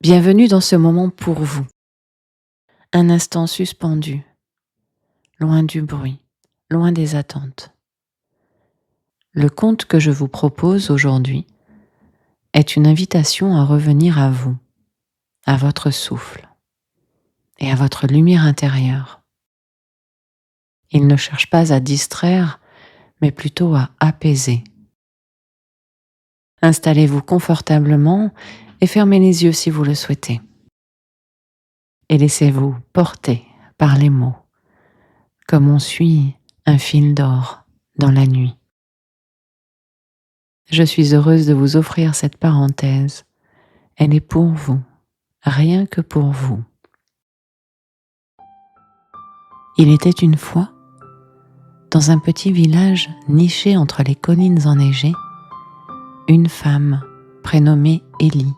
Bienvenue dans ce moment pour vous. Un instant suspendu, loin du bruit, loin des attentes. Le conte que je vous propose aujourd'hui est une invitation à revenir à vous, à votre souffle et à votre lumière intérieure. Il ne cherche pas à distraire, mais plutôt à apaiser. Installez-vous confortablement et fermez les yeux si vous le souhaitez. Et laissez-vous porter par les mots, comme on suit un fil d'or dans la nuit. Je suis heureuse de vous offrir cette parenthèse. Elle est pour vous, rien que pour vous. Il était une fois, dans un petit village niché entre les collines enneigées, une femme prénommée Élie.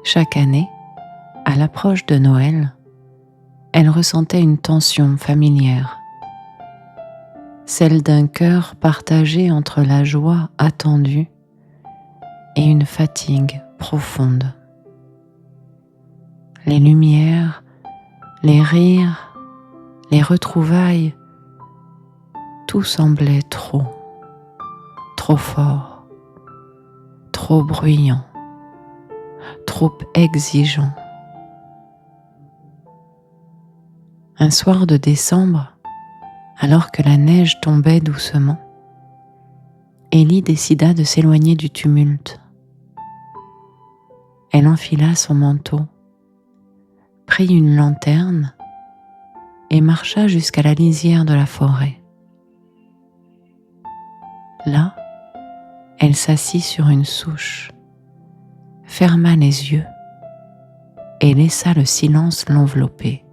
Chaque année, à l'approche de Noël, elle ressentait une tension familière, celle d'un cœur partagé entre la joie attendue et une fatigue profonde. Les lumières, les rires, les retrouvailles, tout semblait trop fort, trop bruyant, trop exigeant. Un soir de décembre, alors que la neige tombait doucement, Élie décida de s'éloigner du tumulte. Elle enfila son manteau, prit une lanterne et marcha jusqu'à la lisière de la forêt. Là, elle s'assit sur une souche, ferma les yeux et laissa le silence l'envelopper.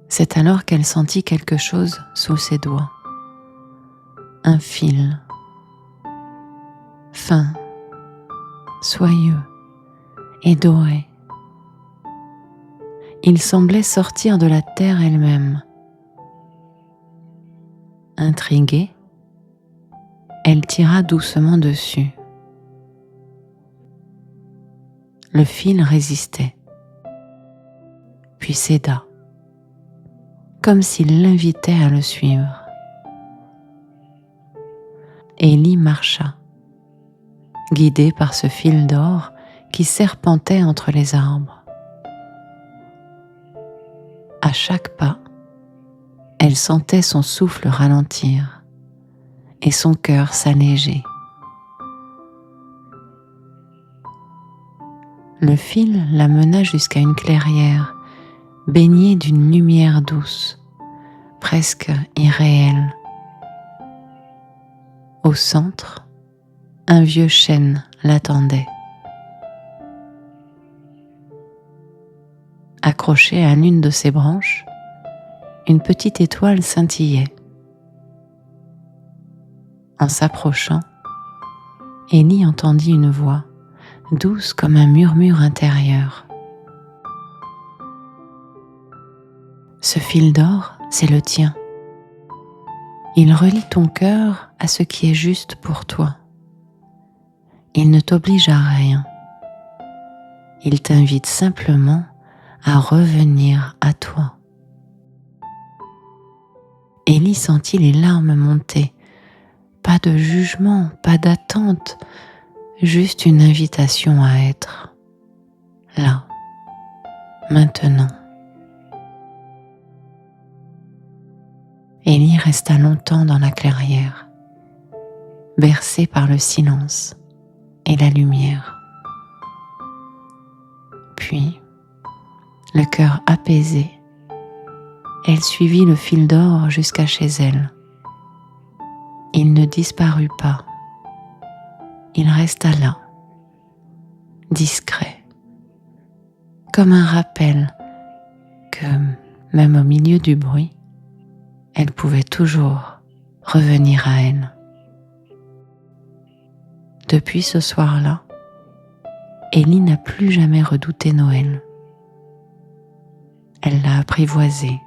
C'est alors qu'elle sentit quelque chose sous ses doigts. Un fil, fin, soyeux et doré. Il semblait sortir de la terre elle-même. Intriguée, elle tira doucement dessus. Le fil résistait, puis céda, comme s'il l'invitait à le suivre. Élie marcha, guidée par ce fil d'or qui serpentait entre les arbres. À chaque pas, elle sentait son souffle ralentir et son cœur s'alléger. Le fil la mena jusqu'à une clairière baignée d'une lumière douce, presque irréelle. Au centre, un vieux chêne l'attendait. Accrochée à l'une de ses branches, une petite étoile scintillait. En s'approchant, Élie entendit une voix, douce comme un murmure intérieur. Ce fil d'or, c'est le tien. Il relie ton cœur à ce qui est juste pour toi. Il ne t'oblige à rien. Il t'invite simplement à revenir à toi. Élie sentit les larmes monter. Pas de jugement, pas d'attente, juste une invitation à être là, maintenant. Élie resta longtemps dans la clairière, bercée par le silence et la lumière. Puis, le cœur apaisé, elle suivit le fil d'or jusqu'à chez elle. Il ne disparut pas. Il resta là, discret, comme un rappel que, même au milieu du bruit, elle pouvait toujours revenir à elle. Depuis ce soir-là, Élie n'a plus jamais redouté Noël. Elle l'a apprivoisé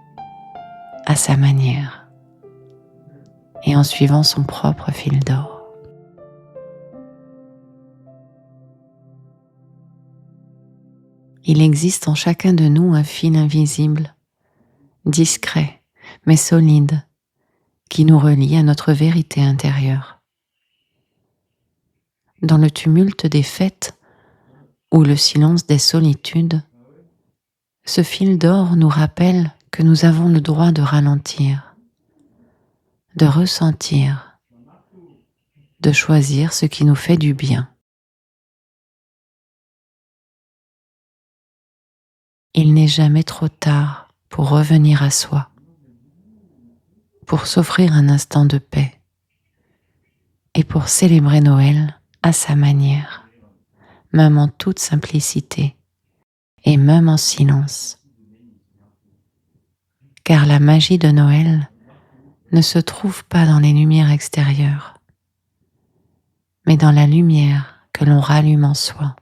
à sa manière et en suivant son propre fil d'or. Il existe en chacun de nous un fil invisible, discret mais solide, qui nous relie à notre vérité intérieure. Dans le tumulte des fêtes ou le silence des solitudes, ce fil d'or nous rappelle que nous avons le droit de ralentir, de ressentir, de choisir ce qui nous fait du bien. Il n'est jamais trop tard pour revenir à soi, pour s'offrir un instant de paix et pour célébrer Noël à sa manière, même en toute simplicité et même en silence. Car la magie de Noël ne se trouve pas dans les lumières extérieures, mais dans la lumière que l'on rallume en soi.